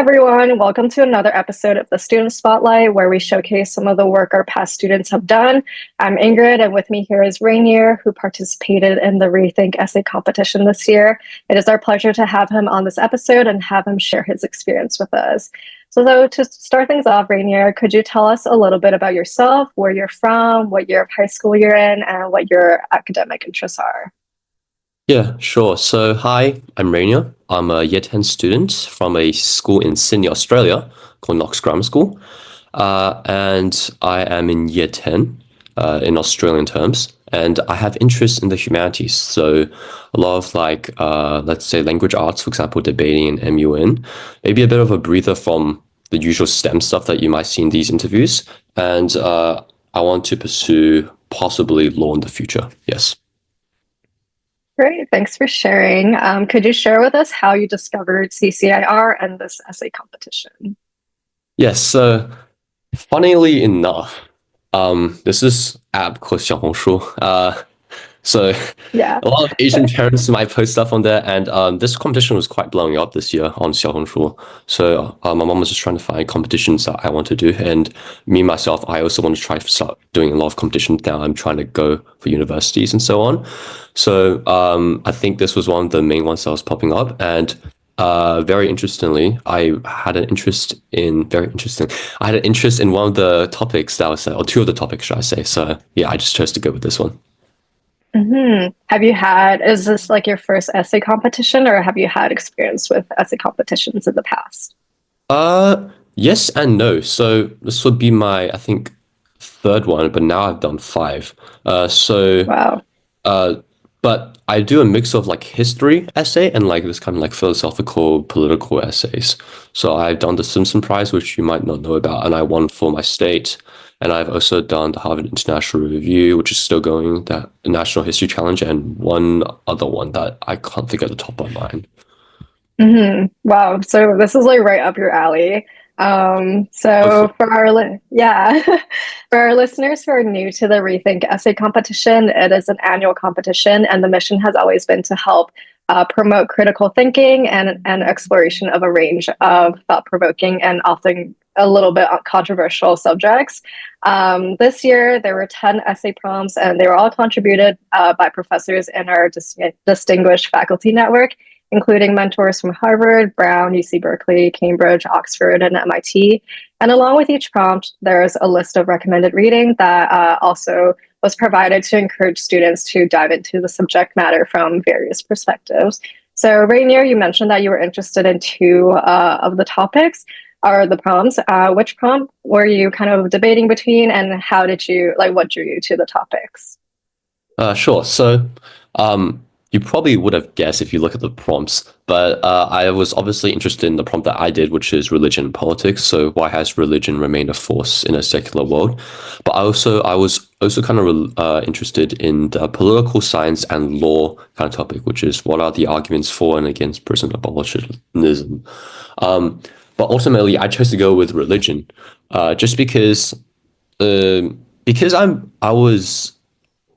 everyone. Welcome to another episode of the Student Spotlight, where we showcase some of the work our past students have done. I'm Ingrid, and with me here is Rainier, who participated in the Rethink essay competition this year. It is our pleasure to have him on this episode and have him share his experience with us. So to start things off, Rainier, could you tell us a little bit about yourself, where you're from, what year of high school you're in, and what your academic interests are? Yeah, sure. So, hi, I'm Rainier. I'm a Year 10 student from a school in Sydney, Australia called Knox Grammar School. And I am in Year 10 in Australian terms. And I have interest in the humanities. So, a lot of let's say language arts, for example, debating and MUN. Maybe a bit of a breather from the usual STEM stuff that you might see in these interviews. And I want to pursue possibly law in the future. Yes. Great, thanks for sharing. Could you share with us how you discovered CCIR and this essay competition? Yes, so funnily enough, this is app called 小红书. So Yeah. a lot of Asian parents might post stuff on there, and this competition was quite blowing up this year on 小红书. So my mom was just trying to find competitions that I want to do, and me myself, I also want to try to start doing a lot of competitions now. I'm trying to go for universities and so on. So I think this was one of the main ones that was popping up, and very interestingly, I had an interest in one of the topics that was, or two of the topics, should I say? So yeah, I just chose to go with this one. Is this like your first essay competition, or have you had experience with essay competitions in the past? Yes and no. So this would be my, I think, third one, but now I've done five. Wow. But I do a mix of like history essay and like this kind of like philosophical political essays. So I've done the Simpson Prize, which you might not know about, and I won for my state. And I've also done the Harvard International Review, which is still going, that National History Challenge, and one other one that I can't think of the top of mine. Wow. So this is like right up your alley. So for for our listeners who are new to the Rethink essay competition, it is an annual competition, and the mission has always been to help promote critical thinking and exploration of a range of thought-provoking and often a little bit controversial subjects. This year, there were 10 essay prompts, and they were all contributed by professors in our distinguished faculty network, including mentors from Harvard, Brown, UC Berkeley, Cambridge, Oxford, and MIT. And along with each prompt, there's a list of recommended reading that also was provided to encourage students to dive into the subject matter from various perspectives. So Rainier, you mentioned that you were interested in two of the topics or the prompts. Which prompt were you kind of debating between, and how did you, like, what drew you to the topics? Sure. So, you probably would have guessed if you look at the prompts, but I was obviously interested in the prompt that I did, which is religion and politics. So why has religion remained a force in a secular world? But I was also kind of interested in the political science and law kind of topic, which is what are the arguments for and against prison abolitionism. But ultimately, I chose to go with religion, just because I was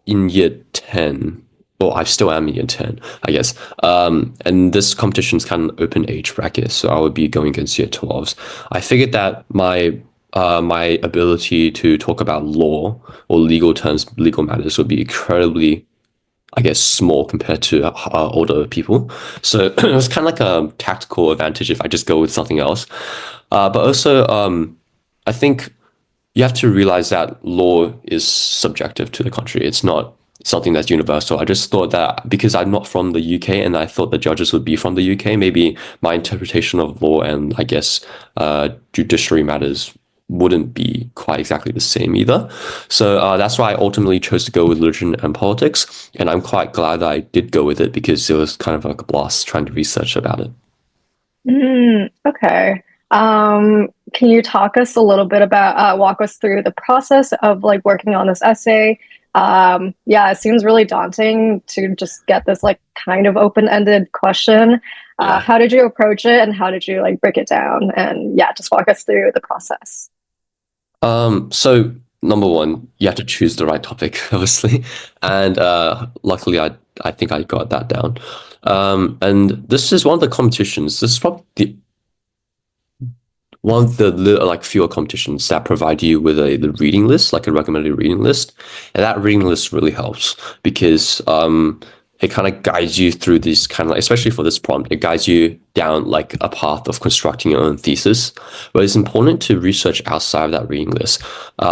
in year 10. Well, I still am in year 10, I guess. And this competition's kind of open age bracket, so I would be going against year 12s. I figured that my ability to talk about law or legal terms, legal matters would be incredibly, I guess, small compared to older people. So it was kind of like a tactical advantage if I just go with something else. But also, I think you have to realize that law is subjective to the country. It's not something that's universal. I just thought that because I'm not from the UK and I thought the judges would be from the UK, maybe my interpretation of law and I guess judiciary matters wouldn't be quite exactly the same either. So that's why I ultimately chose to go with religion and politics. And I'm quite glad that I did go with it because it was kind of like a blast trying to research about it. Okay. Can you talk us a little bit about walk us through the process of like working on this essay? Yeah, it seems really daunting to just get this like kind of open-ended question. Yeah. How did you approach it, and how did you like break it down? And yeah, just walk us through the process. So number one, you have to choose the right topic, obviously, and luckily, I think I got that down. And this is one of the competitions. This is probably one of the like fewer competitions that provide you with the reading list, like a recommended reading list, and that reading list really helps because it kind of guides you through this kind of like, especially for this prompt, it guides you down like a path of constructing your own thesis. But it's important to research outside of that reading list.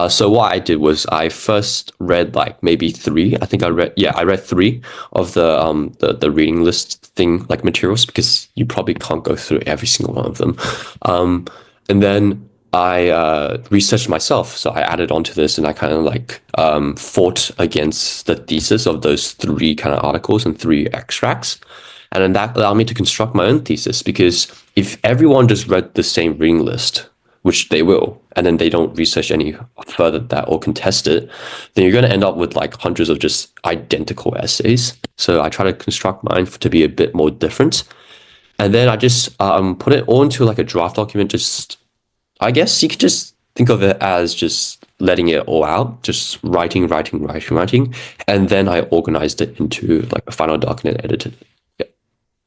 So what I did was I first read like maybe three. I think I read three of the reading list thing like materials because you probably can't go through every single one of them. And then I researched myself. So I added onto this and I kind of like fought against the thesis of those three kind of articles and three extracts. And then that allowed me to construct my own thesis because if everyone just read the same reading list, which they will, and then they don't research any further that or contest it, then you're going to end up with like hundreds of just identical essays. So I try to construct mine to be a bit more different. And then I just put it all into like a draft document. Just, I guess you could just think of it as just letting it all out, just writing. And then I organized it into like a final document and edited it.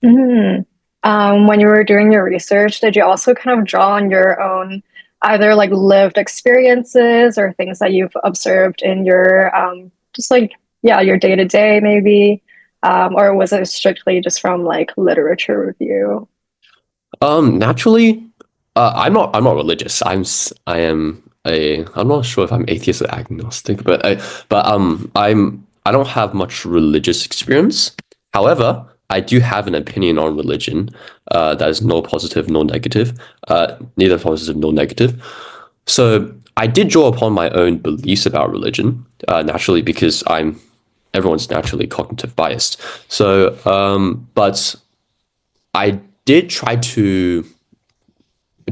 Yeah. When you were doing your research, did you also kind of draw on your own either like lived experiences or things that you've observed in your just like, yeah, your day to day maybe? Or was it strictly just from like literature review? Naturally, I'm not religious. I'm not sure if I'm atheist or agnostic, I don't have much religious experience. However, I do have an opinion on religion, that is nor positive nor negative, neither positive nor negative. So I did draw upon my own beliefs about religion, naturally, because everyone's naturally cognitive biased. So, but I did try to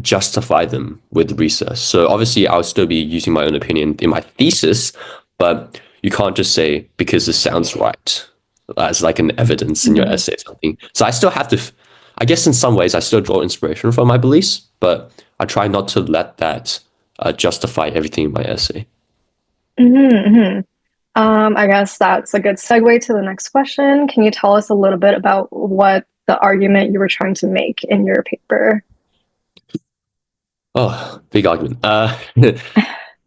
justify them with research. So obviously, I'll still be using my own opinion in my thesis, but you can't just say because this sounds right as like an evidence in your essay or something. So I still have to, I guess in some ways, I still draw inspiration from my beliefs, but I try not to let that justify everything in my essay. I guess that's a good segue to the next question. Can you tell us a little bit about what the argument you were trying to make in your paper? Oh, big argument. I'm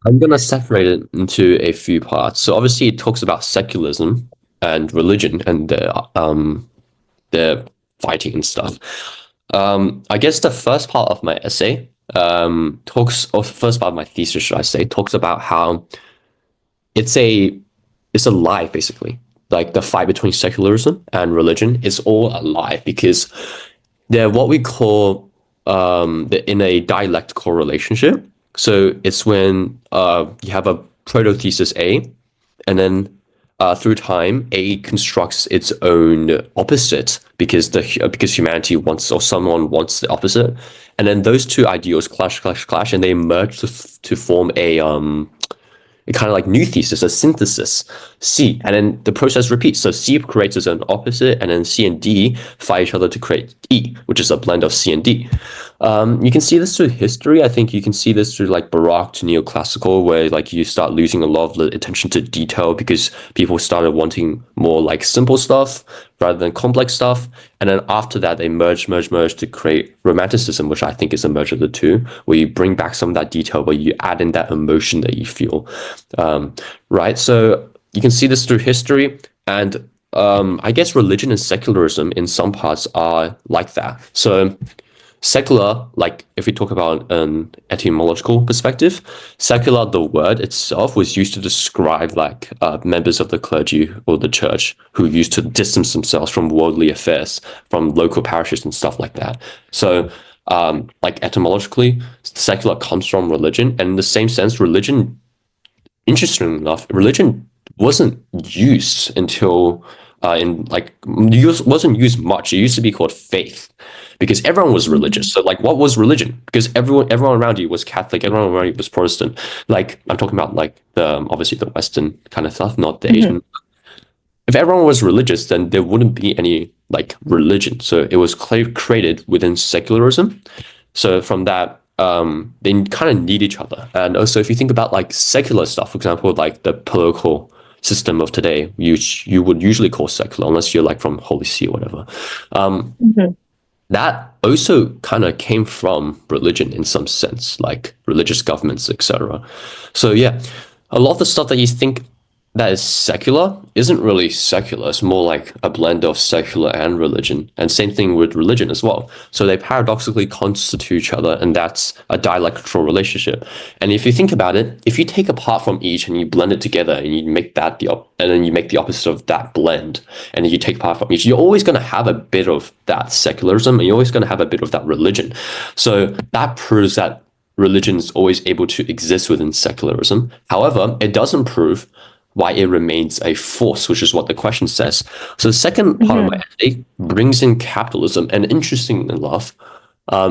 going to separate it into a few parts. So obviously it talks about secularism and religion and their fighting and stuff. I guess the first part of my essay or the first part of my thesis, should I say, talks about how it's a lie, basically. Like the fight between secularism and religion is all a lie because they're what we call in a dialectical relationship. So it's when you have a proto-thesis A, and then through time, A constructs its own opposite because humanity wants or someone wants the opposite, and then those two ideals clash, and they merge to form a kind of like new thesis, a synthesis, C, and then the process repeats. So C creates its own opposite, and then C and D fight each other to create E, which is a blend of C and D. You can see this through history. I think you can see this through like Baroque to neoclassical, where like you start losing a lot of the attention to detail because people started wanting more like simple stuff rather than complex stuff. And then after that, they merge to create romanticism, which I think is a merge of the two, where you bring back some of that detail, where you add in that emotion that you feel, right? So you can see this through history, and I guess religion and secularism in some parts are like that. So secular, like if we talk about an etymological perspective, secular, the word itself was used to describe like members of the clergy or the church who used to distance themselves from worldly affairs, from local parishes and stuff like that. So like etymologically, secular comes from religion, and in the same sense, religion, interestingly enough, religion wasn't used until wasn't used much. It used to be called faith because everyone was religious. So like what was religion? Because everyone around you was Catholic, everyone around you was Protestant. Like I'm talking about like the obviously the Western kind of stuff, not the Asian. If everyone was religious, then there wouldn't be any like religion. So it was created within secularism. So from that, they kind of need each other. And also if you think about like secular stuff, for example, like the political system of today, you would usually call secular unless you're like from Holy See or whatever. that also kind of came from religion in some sense, like religious governments, etc. So yeah, a lot of the stuff that you think that is secular isn't really secular. It's more like a blend of secular and religion. And same thing with religion as well. So they paradoxically constitute each other, and that's a dialectical relationship. And if you think about it, if you take apart from each and you blend it together and you make that and then you make the opposite of that blend, and then you take apart from each, you're always going to have a bit of that secularism, and you're always going to have a bit of that religion. So that proves that religion is always able to exist within secularism. However, it doesn't prove why it remains a force, which is what the question says. So the second part of my Hmm. essay brings in capitalism, and interesting enough,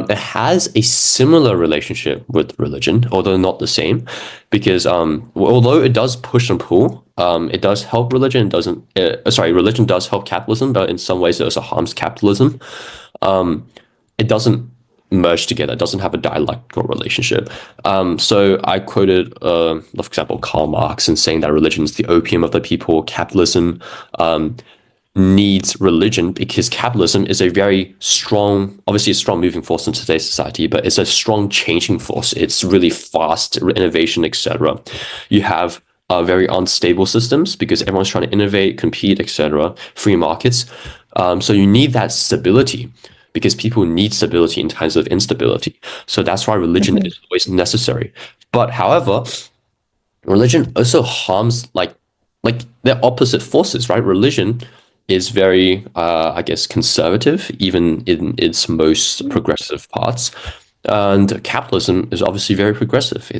it has a similar relationship with religion, although not the same, because although it does push and pull, it does help religion. It doesn't. Sorry, religion does help capitalism, but in some ways it also harms capitalism. It doesn't merge together. It doesn't have a dialectical relationship. So I quoted, for example, Karl Marx in saying that religion is the opium of the people. Capitalism needs religion because capitalism is a very strong, obviously a strong moving force in today's society, but it's a strong changing force. It's really fast innovation, etc. You have very unstable systems because everyone's trying to innovate, compete, etc. Free markets. So you need that stability because people need stability in times of instability. So that's why religion Hmm. is always necessary. But however, religion also harms like they're opposite forces, right? Religion is very I guess conservative even in its most progressive parts, and capitalism is obviously very progressive.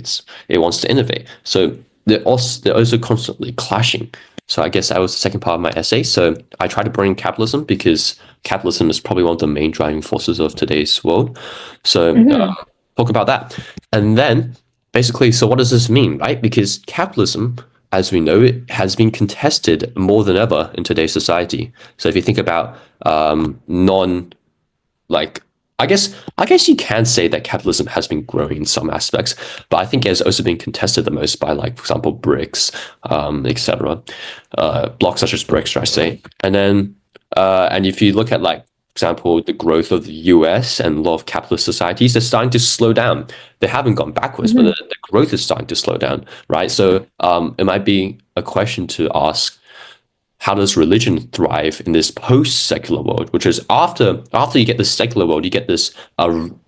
It wants to innovate, so they're also constantly clashing. So I guess that was the second part of my essay. So I try to bring in capitalism because capitalism is probably one of the main driving forces of today's world. So Hmm. talk about that. And then basically, so what does this mean, right? Because capitalism, as we know, it has been contested more than ever in today's society. So if you think about non like I guess you can say that capitalism has been growing in some aspects, but I think it has also been contested the most by, like, for example, BRICS, etc. Blocks such as BRICS, should I say? And if you look at, like, for example, the growth of the US and a lot of capitalist societies, they're starting to slow down. They haven't gone backwards, but Hmm. the growth is starting to slow down, right? So it might be a question to ask, how does religion thrive in this post-secular world, which is after you get this secular world, you get this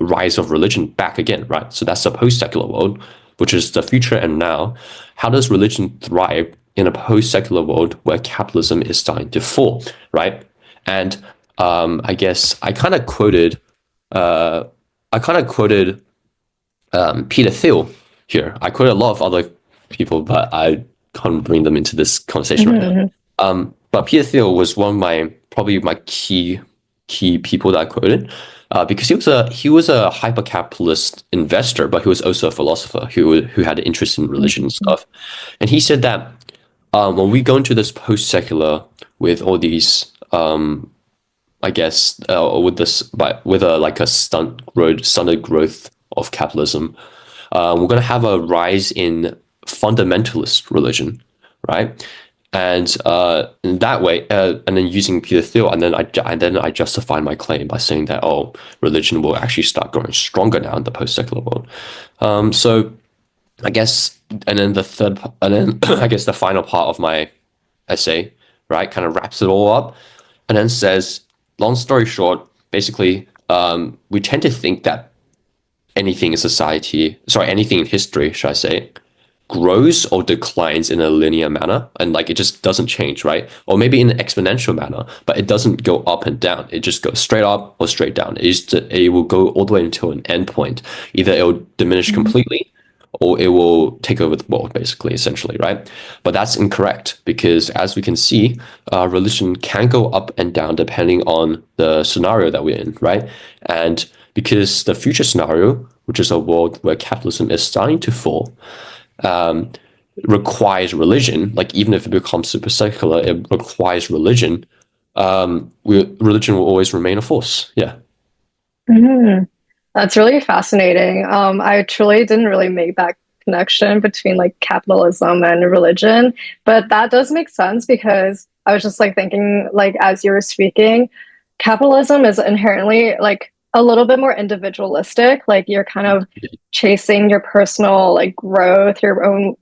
rise of religion back again, right? So that's the post-secular world, which is the future and now. How does religion thrive in a post-secular world where capitalism is starting to fall, right? And I guess uh, I kind of quoted Peter Thiel here. I quoted a lot of other people, but I can't bring them into this conversation right now. Hmm. But Peter Thiel was one of my probably my key people that I quoted, because he was a hyper capitalist investor, but he was also a philosopher who had an interest in religion and stuff. And he said that when we go into this post secular with all these I guess with this but with a like a stunted growth of capitalism, we're going to have a rise in fundamentalist religion, right? And in that way, and then using Peter Thiel, and then I justified my claim by saying that, oh, religion will actually start growing stronger now in the post-secular world. So I guess, and then and then I guess the final part of my essay, right, kind of wraps it all up, and then says, long story short, basically, we tend to think that anything in history, should I say, grows or declines in a linear manner, and like it just doesn't change, right? Or maybe in an exponential manner, but it doesn't go up and down. It just goes straight up or straight down. It will go all the way until an end point. Either it will diminish Hmm. completely or it will take over the world, basically, essentially, right? But that's incorrect because, as we can see, religion can go up and down depending on the scenario that we're in, right? And because the future scenario, which is a world where capitalism is starting to fall, um, requires religion. Like, even if it becomes super secular, it requires religion. Religion will always remain a force. Yeah. Hmm. That's really fascinating. I truly didn't really make that connection between like capitalism and religion, but that does make sense because I was just like thinking, like as you were speaking, capitalism is inherently like a little bit more individualistic. Like you're kind of chasing your personal like growth, your own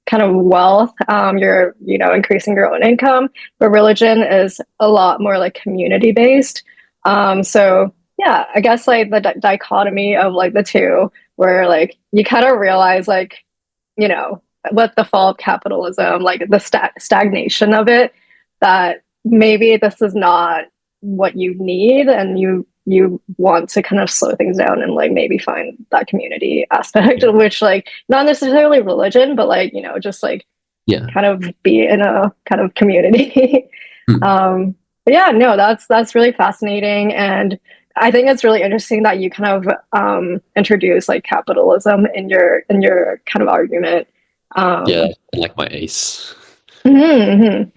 kind of wealth. You're, increasing your own income, but religion is a lot more like community based. So yeah, I guess like the dichotomy of like the two, where like you kind of realize like, you know, with the fall of capitalism, like the stagnation of it, that maybe this is not what you need, and you want to kind of slow things down and like maybe find that community aspect, which like not necessarily religion, but like just like Yeah. kind of be in a kind of community. Hmm. But yeah, no, that's really fascinating, and I think it's really interesting that you kind of introduce like capitalism in your kind of argument. Yeah, Um, I like my ace. mhm.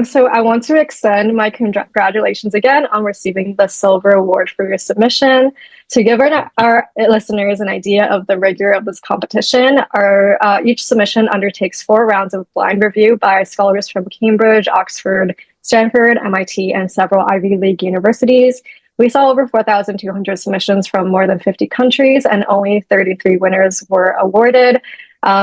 So I want to extend my congratulations again on receiving the Silver Award for your submission. To give our listeners an idea of the rigor of this competition, each submission undertakes 4 rounds of blind review by scholars from Cambridge, Oxford, Stanford, MIT, and several Ivy League universities. We saw over 4,200 submissions from more than 50 countries, and only 33 winners were awarded.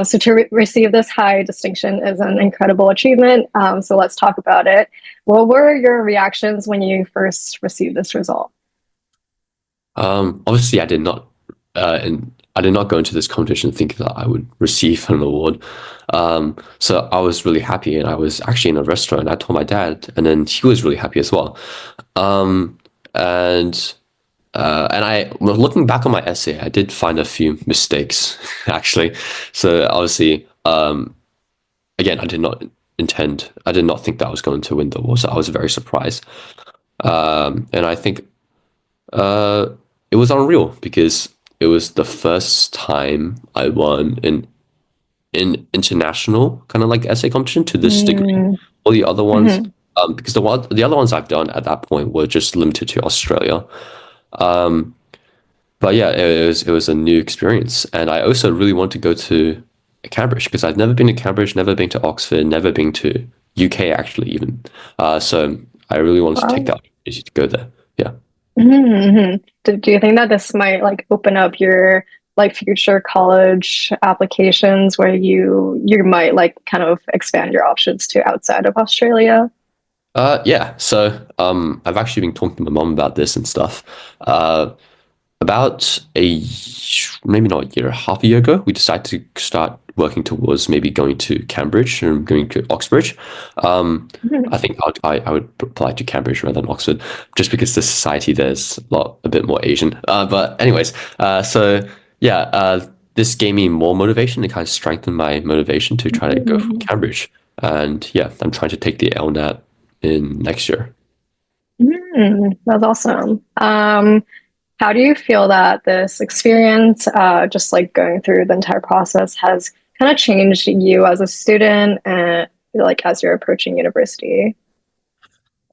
So to receive this high distinction is an incredible achievement. So let's talk about it. What were your reactions when you first received this result? Obviously, and I did not go into this competition thinking that I would receive an award. So I was really happy, and I was actually in a restaurant. And I told my dad, and then he was really happy as well. Um, and well, looking back on my essay, I did find a few mistakes actually. So obviously, again, I did not think that I was going to win the award. So I was very surprised. And I think uh, it was unreal because it was the first time I won in international kind of like essay competition to this degree. Mm, All the other ones, mhm. because the other ones I've done at that point were just limited to Australia. Um, but yeah, it was a new experience, and I also really want to go to Cambridge because I've never been to Cambridge, never been to Oxford, never been to UK actually even. So I really wanted to take Wow. that opportunity to go there. Yeah. Mhm. Do you think that this might like open up your like future college applications where you might like kind of expand your options to outside of Australia? Yeah. So I've actually been talking to my mom about this and stuff. Uh, about maybe not a year, half a year ago, we decided to start working towards maybe going to Cambridge and going to Oxbridge. I Mhm. think I would apply to Cambridge rather than Oxford, just because the society there's a bit more Asian. But anyways, so yeah, this gave me more motivation. It kind of strengthened my motivation to try to go for Mhm. Cambridge. And yeah, I'm trying to take the LNAT in next year. That's awesome. How do you feel that this experience, just like going through the entire process, has kind of changed you as a student and like as you're approaching university?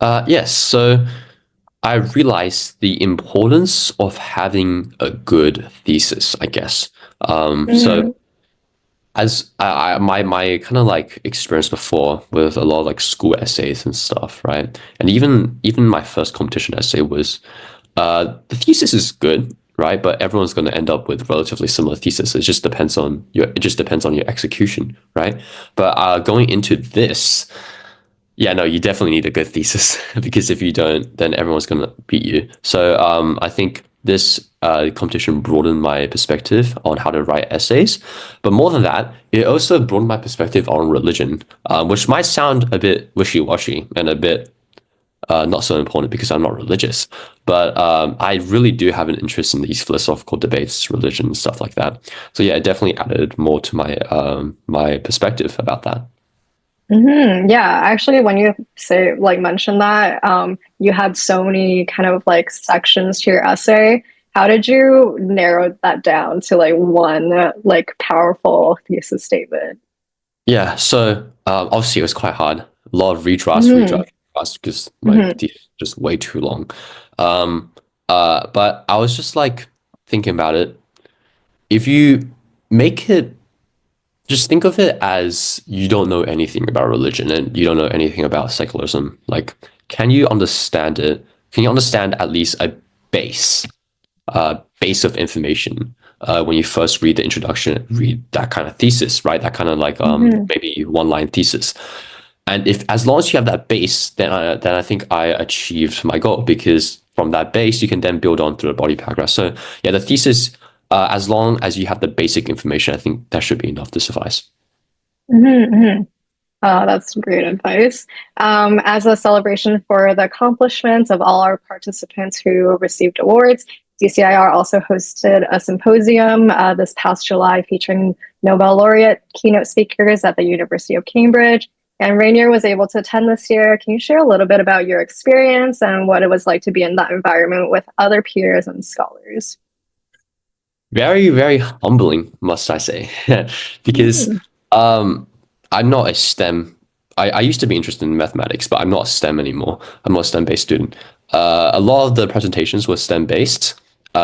Yes, so I realized the importance of having a good thesis, I guess. So Mm, as my kind of like experience before with a lot of like school essays and stuff, right? And even my first competition essay was the thesis is good, right? But everyone's going to end up with relatively similar thesis. It just depends on your execution, right? But going into this, yeah, no, you definitely need a good thesis because if you don't, then everyone's gonna beat you. So I think this competition broadened my perspective on how to write essays, but more than that, it also broadened my perspective on religion, which might sound a bit wishy-washy and a bit not so important because I'm not religious. But I really do have an interest in these philosophical debates, religion, and stuff like that. So yeah, it definitely added more to my perspective about that. Yeah, actually, when you say like mention that, you had so many kind of like sections to your essay. How did you narrow that down to like one like powerful thesis statement? Yeah, so obviously it was quite hard. A lot of Hmm redrafts because my hmm thesis is just way too long. Um, but I was just like thinking about it. If you make it, just think of it as you don't know anything about religion and you don't know anything about secularism. Like, can you understand it can you understand at least a base base of information when you first read the introduction, read that kind of thesis, right? That kind of like Hmm. maybe one line thesis. And if as long as you have that base, then I think I achieved my goal, because from that base you can then build on through the body paragraph. So yeah, the thesis, as long as you have the basic information, I think that should be enough to suffice. Hmm. That's great advice. As a celebration for the accomplishments of all our participants who received awards, CCIR also hosted a symposium this past July featuring Nobel laureate keynote speakers at the University of Cambridge. And Rainier was able to attend this year. Can you share a little bit about your experience and what it was like to be in that environment with other peers and scholars? Very, very humbling, must I say, because Mm. um, I'm not a STEM. I used to be interested in mathematics, but I'm not a STEM anymore. I'm not a STEM-based student. A lot of the presentations were STEM-based.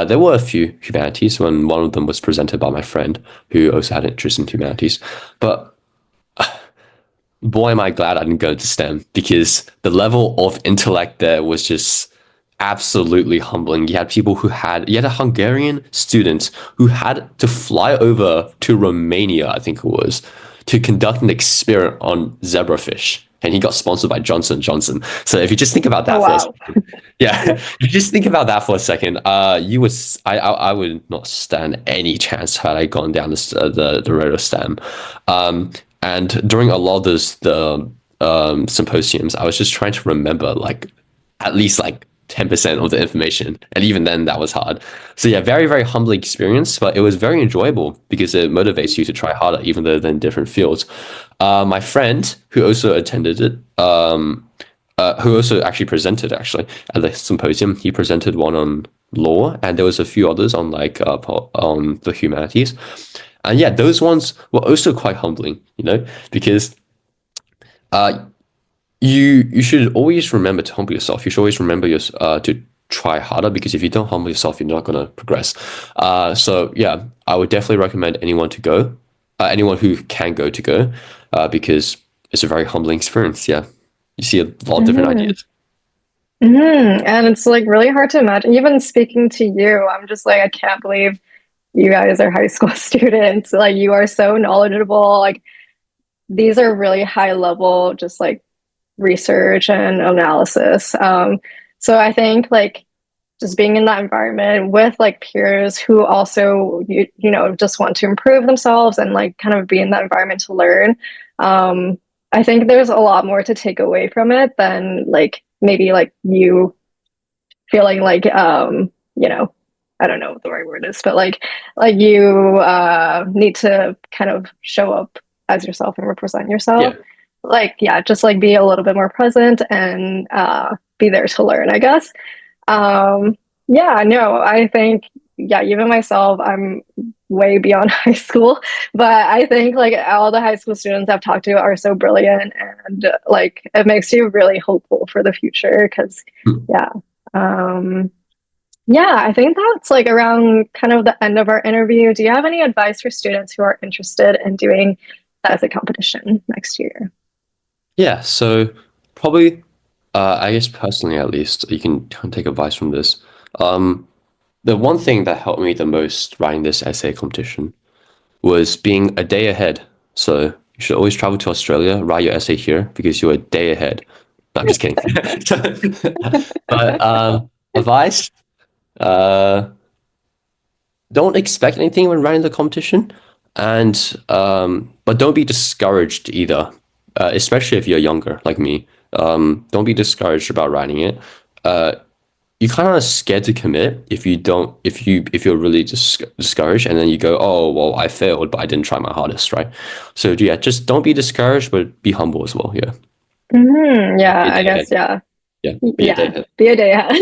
There were a few humanities when one of them was presented by my friend who also had an interest in humanities. But boy, am I glad I didn't go to STEM, because the level of intellect there was just absolutely humbling. You had a Hungarian student who had to fly over to Romania, I think it was, to conduct an experiment on zebrafish. And he got sponsored by Johnson Johnson. So if you just think about Oh, that for a wow. second, yeah, if you just think about that for a second, I would not stand any chance had I gone down the road of STEM. Um, and during a lot of the symposiums, I was just trying to remember like at least like 10% of the information. And even then that was hard. So yeah, very, very humbling experience, but it was very enjoyable because it motivates you to try harder, even though they're in different fields. My friend who also attended it, who also actually presented actually at the symposium, he presented one on law, and there was a few others on like on the humanities. And yeah, those ones were also quite humbling, because uh, you should always remember to humble yourself. You should always remember to try harder, because if you don't humble yourself, you're not going to progress. So yeah, I would definitely recommend anyone to go, anyone who can go to go, because it's a very humbling experience. Yeah, you see a lot of different Hmm. ideas. And it's like really hard to imagine. Even speaking to you, I'm just like, I can't believe you guys are high school students. Like, you are so knowledgeable. Like, these are really high level, just like research and analysis. So I think like just being in that environment with like peers who also just want to improve themselves and like kind of be in that environment to learn. um I think there's a lot more to take away from it than like maybe like you feeling like I don't know what the right word is, but like you need to kind of show up as yourself and represent yourself. Yeah, Like, yeah, just like be a little bit more present and be there to learn, I guess. Yeah, no, I think, yeah, even myself, I'm way beyond high school, but I think like all the high school students I've talked to are so brilliant, and like it makes you really hopeful for the future because, yeah. Um, yeah, I think that's like around kind of the end of our interview. Do you have any advice for students who are interested in doing that as a competition next year? yeah. So probably, I guess personally at least, you can kind of take advice from this. Um, the one thing that helped me the most writing this essay competition was being a day ahead. So you should always travel to Australia, write your essay here, because you're a day ahead. No, I'm just kidding. But advice, uh, don't expect anything when writing the competition, and but don't be discouraged either, especially if you're younger like me. Don't be discouraged about writing it. Uh, you're kind of scared to commit if you don't if you're really discouraged, and then you go, oh well, I failed, but I didn't try my hardest, right? So yeah, just don't be discouraged, but be humble as well. Yeah, Yeah, be a I day guess, ahead. yeah. Yeah, be a day Yeah, ahead. be a day ahead.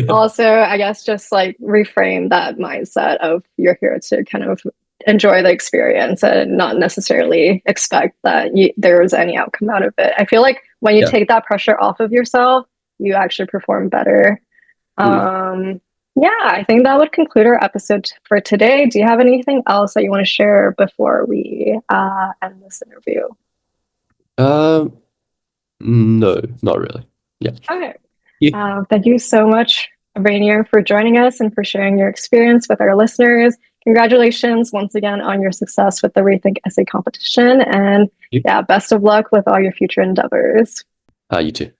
Also, I guess just like reframe that mindset of you're here to kind of enjoy the experience and not necessarily expect that there's any outcome out of it. I feel like when you Yeah. take that pressure off of yourself, you actually perform better. Mm. Um, yeah, I think that would conclude our episode for today. Do you have anything else that you want to share before we end this interview? Um, no, not really. Yeah. Okay. Thank you so much, Rainier, for joining us and for sharing your experience with our listeners. Congratulations once again on your success with the Rethink Essay competition. And yeah, best of luck with all your future endeavors. You too.